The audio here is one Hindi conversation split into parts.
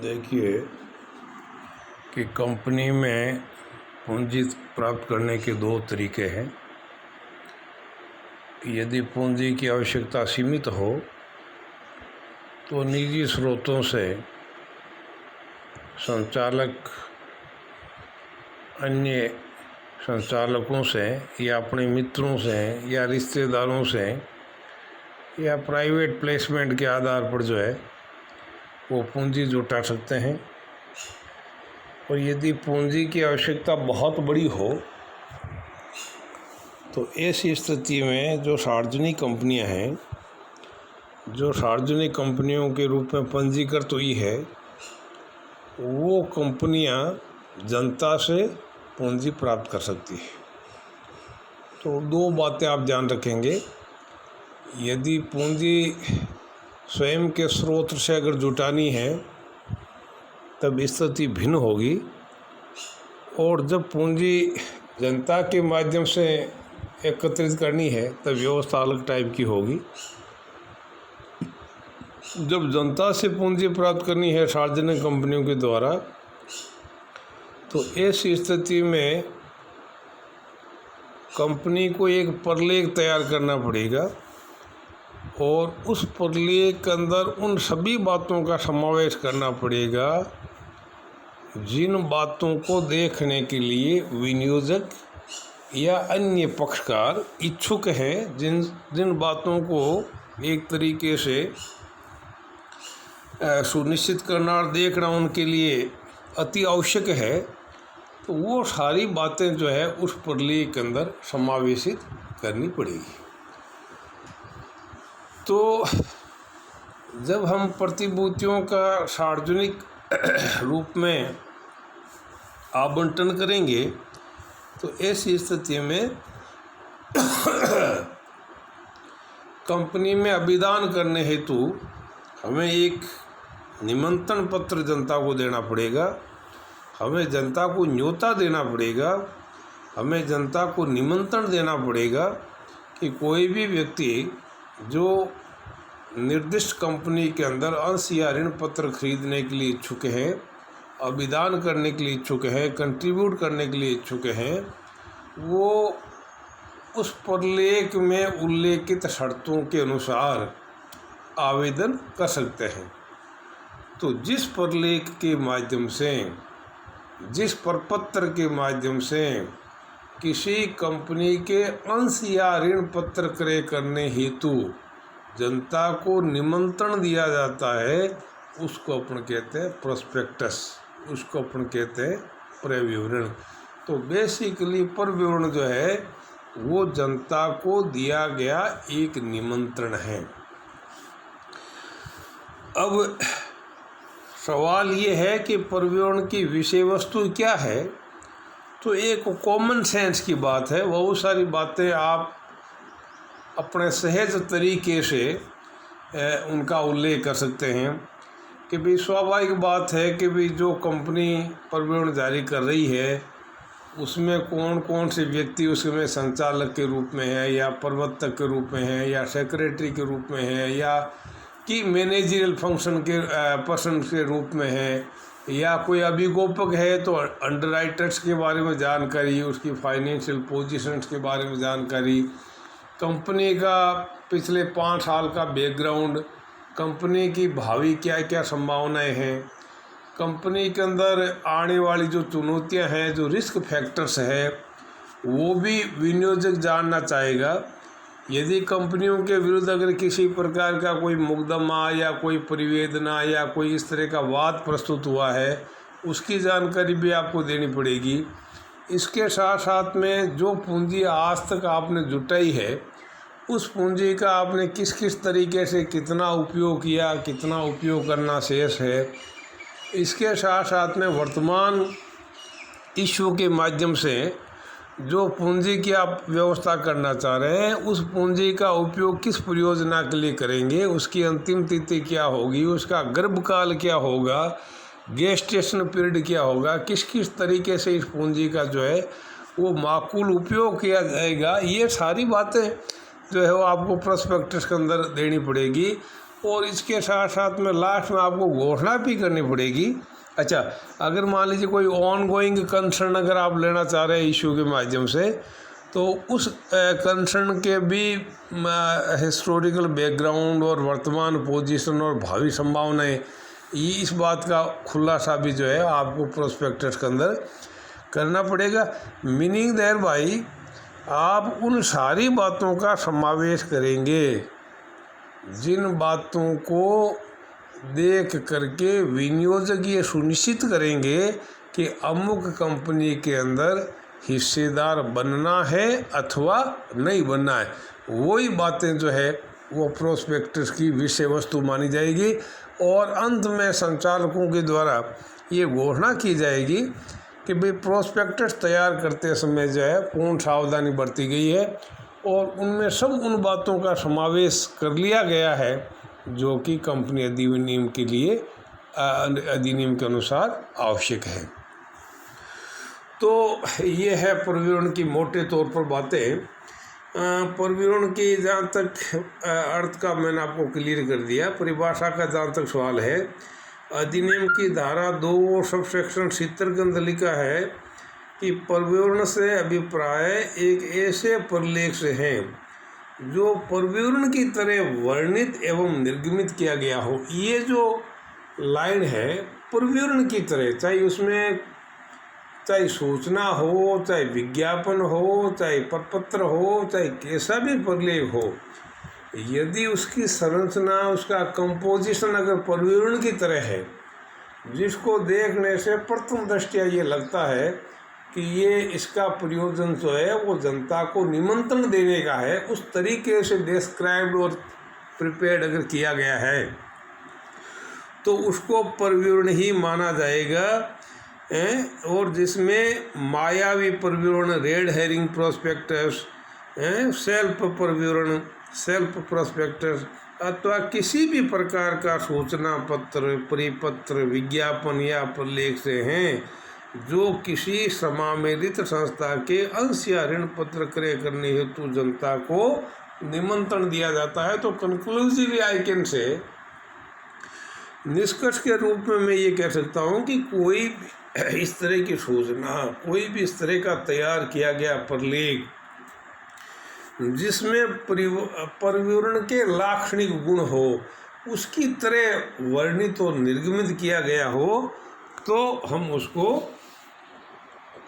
देखिए कि कंपनी में पूंजी प्राप्त करने के दो तरीके हैं। यदि पूंजी की आवश्यकता सीमित हो तो निजी स्रोतों से संचालक अन्य संचालकों से या अपने मित्रों से या रिश्तेदारों से या प्राइवेट प्लेसमेंट के आधार पर जो है वो पूंजी जुटा सकते हैं। और यदि पूंजी की आवश्यकता बहुत बड़ी हो तो ऐसी स्थिति में जो सार्वजनिक कंपनियां हैं, जो सार्वजनिक कंपनियों के रूप में पंजीकृत हुई है, वो कंपनियां जनता से पूंजी प्राप्त कर सकती है। तो दो बातें आप ध्यान रखेंगे। यदि पूंजी स्वयं के स्रोत से अगर जुटानी है तब स्थिति भिन्न होगी, और जब पूंजी जनता के माध्यम से एकत्रित करनी है तब व्यवस्था अलग टाइप की होगी। जब जनता से पूंजी प्राप्त करनी है सार्वजनिक कंपनियों के द्वारा, तो ऐसी स्थिति में कंपनी को एक प्रलेख तैयार करना पड़ेगा और उस प्रलेख के अंदर उन सभी बातों का समावेश करना पड़ेगा जिन बातों को देखने के लिए विनियोजक या अन्य पक्षकार इच्छुक हैं, जिन बातों को एक तरीके से सुनिश्चित करना और देखना उनके लिए अति आवश्यक है। तो वो सारी बातें जो है उस प्रलेख के अंदर समावेशित करनी पड़ेगी। तो जब हम प्रतिभूतियों का सार्वजनिक रूप में आवंटन करेंगे तो ऐसी स्थिति में कंपनी में अभिदान करने हेतु हमें एक निमंत्रण पत्र जनता को देना पड़ेगा, हमें जनता को न्योता देना पड़ेगा, हमें जनता को निमंत्रण देना पड़ेगा कि कोई भी व्यक्ति जो निर्दिष्ट कंपनी के अंदर अंश या ऋण पत्र खरीदने के लिए इच्छुक है, अभिदान करने के लिए इच्छुक है, कंट्रीब्यूट करने के लिए इच्छुक हैं, वो उस प्रलेख में उल्लेखित शर्तों के अनुसार आवेदन कर सकते हैं। तो जिस प्रलेख के माध्यम से, जिस प्रपत्र के माध्यम से किसी कंपनी के अंश या ऋण पत्र क्रय करने हेतु जनता को निमंत्रण दिया जाता है, उसको अपन कहते हैं प्रोस्पेक्टस, उसको अपन कहते हैं प्रविवरण। तो बेसिकली प्रविवरण जो है वो जनता को दिया गया एक निमंत्रण है। अब सवाल ये है कि प्रविवरण की विषय वस्तु क्या है। तो एक कॉमन सेंस की बात है, बहुत सारी बातें आप अपने सहज तरीके से उनका उल्लेख कर सकते हैं कि भाई स्वाभाविक बात है कि भाई जो कंपनी प्रविवरण जारी कर रही है उसमें कौन कौन से व्यक्ति उसमें संचालक के रूप में है, या प्रवर्तक के रूप में है, या सेक्रेटरी के रूप में है, या कि मैनेजरियल फंक्शन के पर्सन के रूप में है, या कोई अभिगोपक है तो अंडरराइटर्स के बारे में जानकारी, उसकी फाइनेंशियल पोजीशंस के बारे में जानकारी, कंपनी का पिछले 5 साल का बैकग्राउंड, कंपनी की भावी क्या क्या संभावनाएं हैं, कंपनी के अंदर आने वाली जो चुनौतियां हैं, जो रिस्क फैक्टर्स है, वो भी विनियोजक जानना चाहेगा। यदि कंपनियों के विरुद्ध अगर किसी प्रकार का कोई मुकदमा या कोई परिवेदना या कोई इस तरह का वाद प्रस्तुत हुआ है, उसकी जानकारी भी आपको देनी पड़ेगी। इसके साथ साथ में जो पूंजी आज तक आपने जुटाई है, उस पूंजी का आपने किस किस तरीके से कितना उपयोग किया, कितना उपयोग करना शेष है, इसके साथ साथ में वर्तमान इश्यू के माध्यम से जो पूंजी की आप व्यवस्था करना चाह रहे हैं, उस पूंजी का उपयोग किस परियोजना के लिए करेंगे, उसकी अंतिम तिथि क्या होगी, उसका गर्भकाल क्या होगा, गेस्टेशन पीरियड क्या होगा, किस किस तरीके से इस पूंजी का जो है वो माकूल उपयोग किया जाएगा, ये सारी बातें जो है वो आपको प्रोस्पेक्टस के अंदर देनी पड़ेगी। और इसके साथ साथ में लास्ट में आपको घोषणा भी करनी पड़ेगी। अच्छा, अगर मान लीजिए कोई ऑन गोइंग कंसर्न अगर आप लेना चाह रहे हैं इशू के माध्यम से, तो उस कंसर्न के भी हिस्टोरिकल बैकग्राउंड और वर्तमान पोजीशन और भावी संभावनाएं, ये इस बात का खुलासा भी जो है आपको प्रोस्पेक्टस के अंदर करना पड़ेगा। मीनिंग देयर भाई, आप उन सारी बातों का समावेश करेंगे जिन बातों को देख करके विनियोजक ये सुनिश्चित करेंगे कि अमुक कंपनी के अंदर हिस्सेदार बनना है अथवा नहीं बनना है। वही बातें जो है वो प्रोस्पेक्टस की विषय वस्तु मानी जाएगी और अंत में संचालकों के द्वारा ये घोषणा की जाएगी कि भाई प्रोस्पेक्टस तैयार करते समय जो है पूर्ण सावधानी बरती गई है और उनमें सब उन बातों का समावेश कर लिया गया है जो कि कंपनी अधिनियम के लिए अधिनियम के अनुसार आवश्यक है। तो ये है प्रविवरण की मोटे तौर पर बातें। प्रविवरण की जहाँ तक अर्थ का मैंने आपको क्लियर कर दिया। परिभाषा का जहाँ तक सवाल है, अधिनियम की धारा 2 सब सेक्शन 70 के अंदर लिखा है कि प्रविवरण से अभिप्राय एक ऐसे प्रलेख से है जो प्रविवरण की तरह वर्णित एवं निर्गमित किया गया हो। ये जो लाइन है प्रविवरण की तरह, चाहे सूचना हो, चाहे विज्ञापन हो, चाहे प्रपत्र हो, चाहे कैसा भी प्रलेख हो, यदि उसकी संरचना, उसका कंपोजिशन अगर प्रविवरण की तरह है, जिसको देखने से प्रथम दृष्टया ये लगता है कि ये इसका प्रयोजन जो है वो जनता को निमंत्रण देने का है, उस तरीके से डिस्क्राइब्ड और प्रिपेयर्ड अगर किया गया है तो उसको प्रविवरण ही माना जाएगा। और जिसमें मायावी प्रविवरण, रेड हेरिंग प्रोस्पेक्टस, सेल्फ प्रविवरण, सेल्फ प्रोस्पेक्टस अथवा किसी भी प्रकार का सूचना पत्र, परिपत्र, विज्ञापन या प्रलेख से हैं जो किसी समामेलित संस्था के अंश या ऋण पत्र क्रय करने हेतु जनता को निमंत्रण दिया जाता है। तो कंक्लूसिवली आई कैन से, निष्कर्ष के रूप में मैं ये कह सकता हूँ कि कोई भी इस तरह की सूचना, कोई भी इस तरह का तैयार किया गया प्रलेख जिसमें प्रविवरण के लाक्षणिक गुण हो, उसकी तरह वर्णित और निर्गमित किया गया हो, तो हम उसको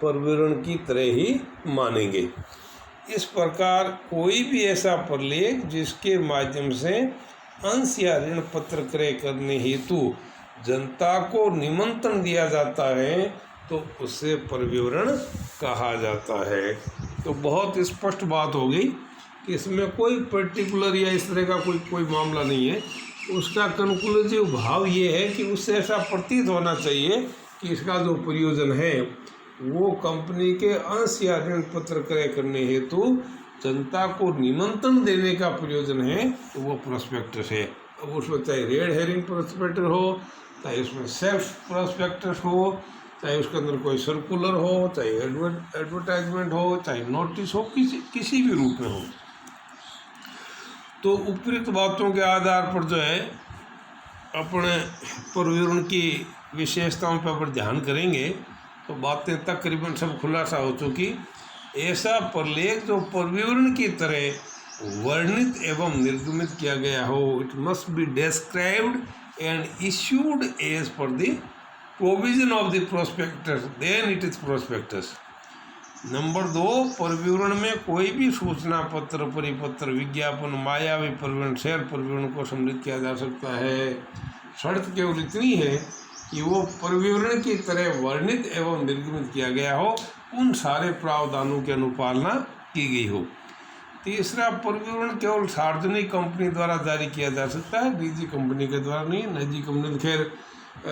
प्रविवरण की तरह ही मानेंगे। इस प्रकार कोई भी ऐसा प्रलेख जिसके माध्यम से अंश या ऋण पत्र क्रय करने हेतु जनता को निमंत्रण दिया जाता है तो उसे प्रविवरण कहा जाता है। तो बहुत स्पष्ट बात हो गई कि इसमें कोई पर्टिकुलर या इस तरह का कोई मामला नहीं है। उसका कंक्लूसिव भाव ये है कि उससे ऐसा प्रतीत होना चाहिए कि इसका जो प्रयोजन है वो कंपनी के अंश या ऋण पत्र क्रय करने हेतु जनता को निमंत्रण देने का प्रयोजन है, तो वो प्रोस्पेक्टस है। अब उसमें चाहे रेड हेरिंग प्रोस्पेक्टस हो, चाहे उसमें सेल्फ प्रोस्पेक्टस हो, चाहे उसके अंदर कोई सर्कुलर हो, चाहे एडवर्टाइजमेंट हो, चाहे नोटिस हो, किसी भी रूप में हो। तो उपयुक्त बातों के आधार पर जो है अपने प्रविवरण की विशेषताओं पर ध्यान करेंगे तो बातें तकरीबन सब खुलासा हो चुकी। ऐसा प्रलेख जो प्रविवरण की तरह वर्णित एवं निर्गमित किया गया हो, it must be described and issued as per the provision of the prospectus, then it is prospectus. Number 2, प्रविवरण में कोई भी सूचना पत्र, परिपत्र, विज्ञापन, मायावी प्रविवरण, शेयर प्रविवरण को सम्मिलित किया जा सकता है। शर्त केवल इतनी है कि वो प्रविवरण की तरह वर्णित एवं निर्गमित किया गया हो, उन सारे प्रावधानों की अनुपालना की गई हो। तीसरा, प्रविवरण केवल सार्वजनिक कंपनी द्वारा जारी किया जा सकता है, निजी कंपनी के द्वारा नहीं। निजी कंपनी तो खैर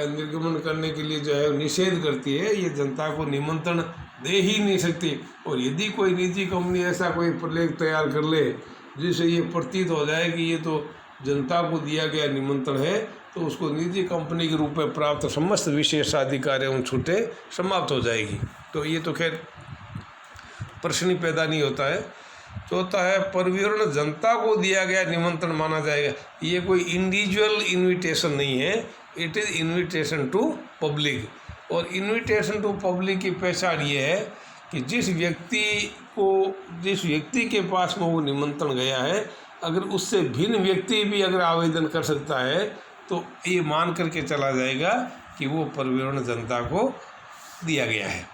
निर्गमन करने के लिए जो है निषेध करती है, ये जनता को निमंत्रण दे ही नहीं सकती। और यदि कोई निजी कंपनी ऐसा कोई प्रलेख तैयार कर ले जिससे ये प्रतीत हो जाए कि ये तो जनता को दिया गया निमंत्रण है, तो उसको निजी कंपनी के रूप में प्राप्त समस्त विशेषाधिकार एवं छूटें समाप्त हो जाएगी। तो ये तो खैर प्रश्न ही पैदा नहीं होता है। चौथा है परविवरण जनता को दिया गया निमंत्रण माना जाएगा। ये कोई इंडिविजुअल इनविटेशन नहीं है, it is invitation to public. और इनविटेशन टू पब्लिक की पहचान ये है कि जिस व्यक्ति के पास में वो निमंत्रण गया है, अगर उससे भिन्न व्यक्ति भी अगर आवेदन कर सकता है तो ये मान करके चला जाएगा कि वो परविवरण जनता को दिया गया है।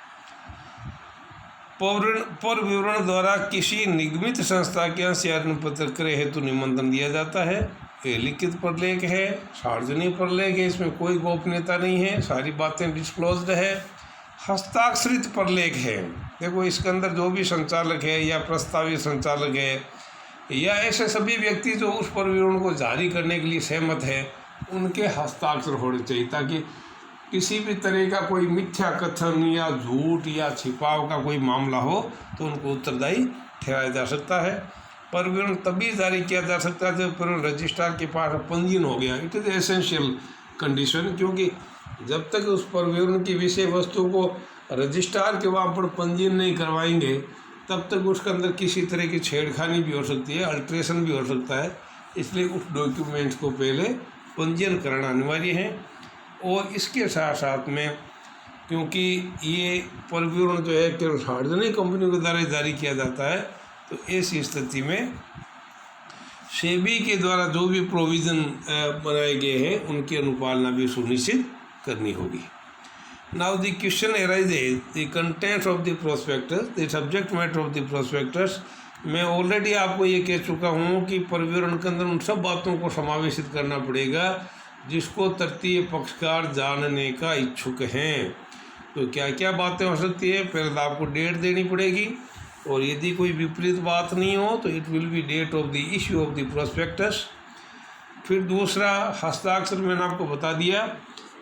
परविवरण द्वारा किसी निगमित संस्था के अंश या पत्र क्रय हेतु निमंत्रण दिया जाता है। ये लिखित प्रलेख है, सार्वजनिक प्रलेख है, इसमें कोई गोपनीयता नहीं है, सारी बातें डिस्क्लोज्ड है। हस्ताक्षरित प्रलेख है, देखो इसके अंदर जो भी संचालक है या प्रस्तावित संचालक है या ऐसे सभी व्यक्ति जो उस परविवरण को जारी करने के लिए सहमत है, उनके हस्ताक्षर होने चाहिए, ताकि किसी भी तरह का कोई मिथ्या कथन या झूठ या छिपाव का कोई मामला हो तो उनको उत्तरदायी ठहराया जा सकता है। परविवरण तभी जारी किया जा सकता है जब परविवरण रजिस्ट्रार के पास पंजीयन हो गया। इट इज़ एसेंशियल कंडीशन, क्योंकि जब तक उस परविवरण की विषय वस्तु को रजिस्ट्रार के वहाँ पर पंजीयन नहीं करवाएंगे तब तक उसके अंदर किसी तरह की छेड़खानी भी हो सकती है, अल्ट्रेशन भी हो सकता है। इसलिए उस डॉक्यूमेंट्स को पहले पंजीयन कराना अनिवार्य है। और इसके साथ साथ में क्योंकि ये परविवरण जो है केवल सार्वजनिक कंपनियों के द्वारा जारी किया जाता है, तो ऐसी स्थिति में सेबी के द्वारा जो भी प्रोविज़न बनाए गए हैं उनकी अनुपालना भी सुनिश्चित करनी होगी। Now the question arises the contents of the prospectus, the subject matter of the prospectus. मैं ऑलरेडी आपको ये कह चुका हूँ कि परविवरण के अंदर उन सब बातों को समावेशित करना पड़ेगा जिसको तृतीय पक्षकार जानने का इच्छुक हैं। तो क्या क्या बातें हो सकती है, पहले तो आपको डेट देनी पड़ेगी, और यदि कोई विपरीत बात नहीं हो तो it will be date of the issue of the prospectus. फिर दूसरा हस्ताक्षर मैंने आपको बता दिया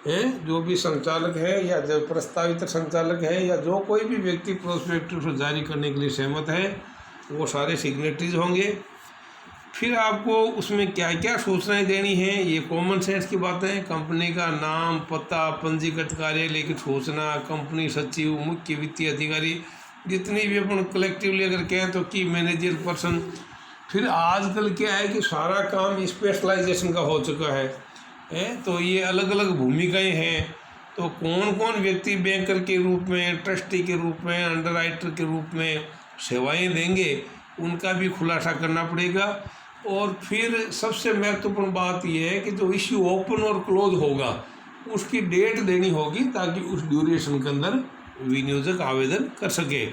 है, जो भी संचालक है या जो प्रस्तावित संचालक है या जो कोई भी व्यक्ति प्रोस्पेक्टस को जारी करने के लिए सहमत है वो सारे सिग्नेटरीज होंगे। फिर आपको उसमें क्या क्या सूचनाएं देनी है, ये कॉमन सेंस की बातें हैं। कंपनी का नाम, पता, पंजीकृत कार्यालय की सूचना, कंपनी सचिव, मुख्य वित्तीय अधिकारी, जितनी भी अपन कलेक्टिवली अगर कहें तो की मैनेजर पर्सन। फिर आजकल क्या है कि सारा काम स्पेशलाइजेशन का हो चुका है, तो ये अलग अलग भूमिकाएं हैं। तो कौन कौन व्यक्ति बैंकर के रूप में, ट्रस्टी के रूप में, अंडरराइटर के रूप में सेवाएं देंगे, उनका भी खुलासा करना पड़ेगा। और फिर सबसे महत्वपूर्ण बात यह है कि जो इश्यू ओपन और क्लोज होगा उसकी डेट देनी होगी, ताकि उस ड्यूरेशन के अंदर विनियोजक आवेदन कर सके।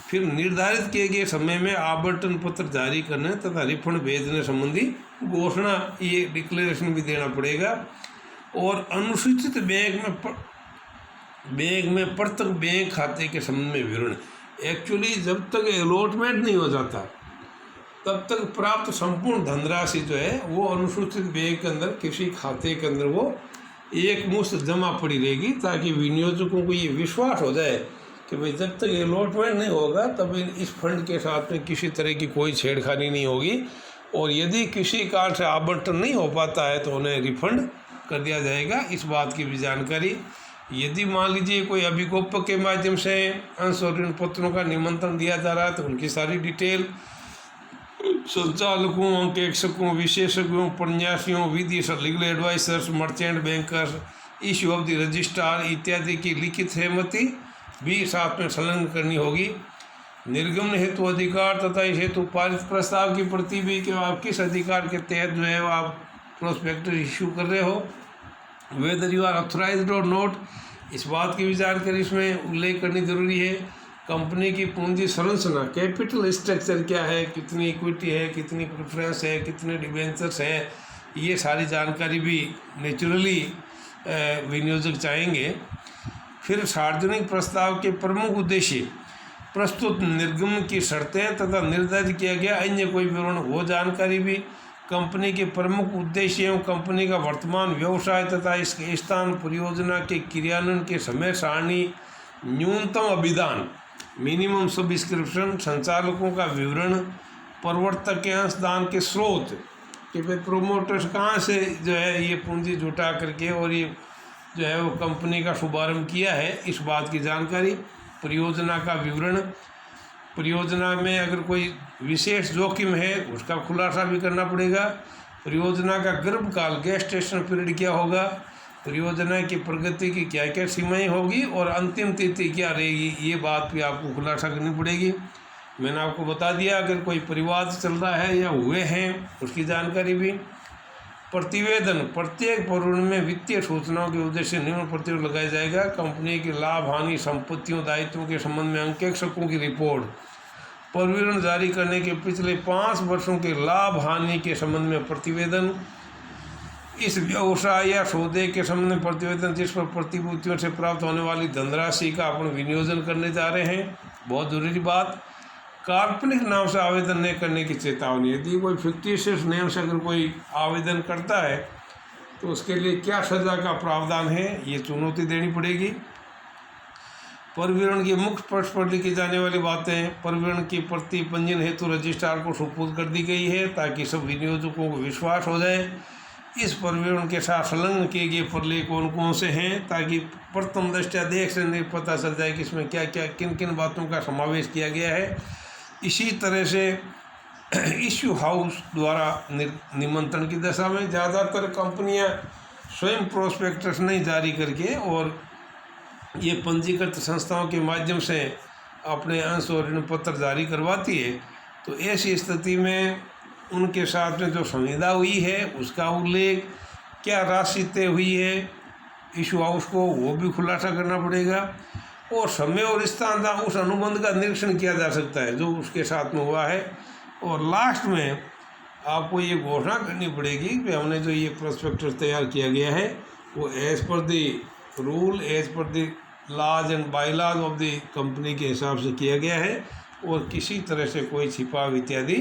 फिर निर्धारित किए गए समय में आवंटन पत्र जारी करने तथा रिफंड भेजने संबंधी घोषणा, ये डिक्लेरेशन भी देना पड़ेगा। और अनुसूचित बैंक में प्रत्येक बैंक खाते के संबंध में विवरण। एक्चुअली जब तक अलॉटमेंट नहीं हो जाता तब तक प्राप्त संपूर्ण धनराशि जो है वो अनुसूचित बैंक के अंदर किसी खाते के अंदर वो एक मुश्त जमा पड़ी रहेगी, ताकि विनियोजकों को ये विश्वास हो जाए कि भाई जब तक अलॉटमेंट नहीं होगा तब इस फंड के साथ में किसी तरह की कोई छेड़खानी नहीं होगी। और यदि किसी कारण से आवंटन नहीं हो पाता है तो उन्हें रिफंड कर दिया जाएगा। इस बात की भी जानकारी, यदि मान लीजिए कोई अभिकोपक के माध्यम से अंश और ऋण पत्रों का निमंत्रण दिया जा रहा है तो उनकी सारी डिटेल, संचालकों, अंकेक्षकों, विशेषज्ञों, प्रन्यासियों, विधि legal advisers, merchant bankers, issue of the registrar इत्यादि की लिखित सहमति भी साथ में संलग्न करनी होगी। निर्गमन हेतु अधिकार तथा इस हेतु पारित प्रस्ताव की प्रति भी कि आप किस अधिकार के तहत जो है आप प्रोस्पेक्टस इश्यू कर रहे हो, वेदर यू आर ऑथराइज्ड और नॉट, इस बात की भी जानकारी इसमें उल्लेख करनी जरूरी है। कंपनी की पूंजी संरचना, कैपिटल स्ट्रक्चर क्या है, कितनी इक्विटी है, कितनी प्रेफरेंस है, कितने डिबेंचर्स है, ये सारी जानकारी भी नेचुरली विनियोजक चाहेंगे। फिर सार्वजनिक प्रस्ताव के प्रमुख उद्देश्य, प्रस्तुत निर्गमन की शर्तें तथा निर्धारित किया गया अन्य कोई विवरण, वो जानकारी भी। कंपनी के प्रमुख उद्देश्य एवं कंपनी का वर्तमान व्यवसाय तथा इसके स्थान, परियोजना के क्रियान्वयन के समय सारणी, न्यूनतम अभिदान, मिनिमम सब्सक्रिप्शन, संचालकों का विवरण, प्रवर्तक के अंशदान के स्रोत कि भाई प्रोमोटर्स कहाँ से जो है ये पूंजी जुटा करके और ये जो है वो कंपनी का शुभारंभ किया है, इस बात की जानकारी, परियोजना का विवरण, परियोजना में अगर कोई विशेष जोखिम है उसका खुलासा भी करना पड़ेगा। परियोजना का गर्भकाल गेस्टेशन पीरियड क्या होगा, परियोजना की प्रगति की क्या क्या सीमाएं होगी और अंतिम तिथि क्या रहेगी, ये बात भी आपको खुलासा करनी पड़ेगी। मैंने आपको बता दिया अगर कोई परिवाद चल रहा है या हुए हैं उसकी जानकारी भी। प्रतिवेदन, प्रत्येक परिवेदन में वित्तीय सूचनाओं के उद्देश्य से निम्न प्रतिवेदन लगाया जाएगा। कंपनी की लाभ हानि, संपत्तियों, दायित्वों के संबंध में अंकेक्षकों की रिपोर्ट, प्रतिवेदन जारी करने के पिछले 5 वर्षों के लाभ हानि के संबंध में प्रतिवेदन, इस व्यवसाय या सौदे के संबंध में प्रतिवेदन जिस पर प्रतिभूतियों से प्राप्त होने वाली धनराशि का अपन विनियोजन करने जा रहे हैं। बहुत जरूरी बात, काल्पनिक नाम से आवेदन नहीं करने की चेतावनी। यदि कोई फिक्टिशियस नेम से अगर कोई आवेदन करता है तो उसके लिए क्या सज़ा का प्रावधान है, ये चुनौती देनी पड़ेगी। परिविवरण की मुख्य पृष्ठ पर लिखी जाने वाली बातें, परिविवरण की प्रति पंजीयन हेतु रजिस्ट्रार को सुपुर्द कर दी गई है ताकि सब विनियोजकों को विश्वास हो जाए। इस परिविवरण के साथ संलग्न किए गए फर्ले कौन कौन से हैं ताकि प्रथम दृष्टया देख से पता चल जाए कि इसमें क्या क्या किन किन बातों का समावेश किया गया है। इसी तरह से इश्यू हाउस द्वारा निमंत्रण की दशा में ज़्यादातर कंपनियां स्वयं प्रोस्पेक्टस नहीं जारी करके और ये पंजीकृत संस्थाओं के माध्यम से अपने अंश और ऋण पत्र जारी करवाती है। तो ऐसी स्थिति में उनके साथ में जो संविदा हुई है उसका उल्लेख, क्या राशि तय हुई है इश्यू हाउस को, वो भी खुलासा करना पड़ेगा। और समय और स्थान था उस अनुबंध का निरीक्षण किया जा सकता है जो उसके साथ में हुआ है। और लास्ट में आपको ये घोषणा करनी पड़ेगी कि हमने जो ये प्रोस्पेक्टस तैयार किया गया है वो as per the rule, as per the laws and bylaws of the company के हिसाब से किया गया है और किसी तरह से कोई छिपाव इत्यादि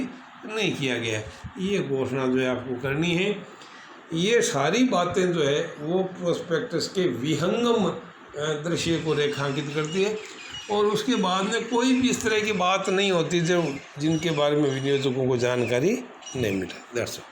नहीं किया गया है। ये घोषणा जो है आपको करनी है। ये सारी बातें जो है वो प्रोस्पेक्टस के विहंगम दृश्य को रेखांकित करती है और उसके बाद में कोई भी इस तरह की बात नहीं होती जो जिनके बारे में विनियोजकों को जानकारी नहीं मिला। दर्शक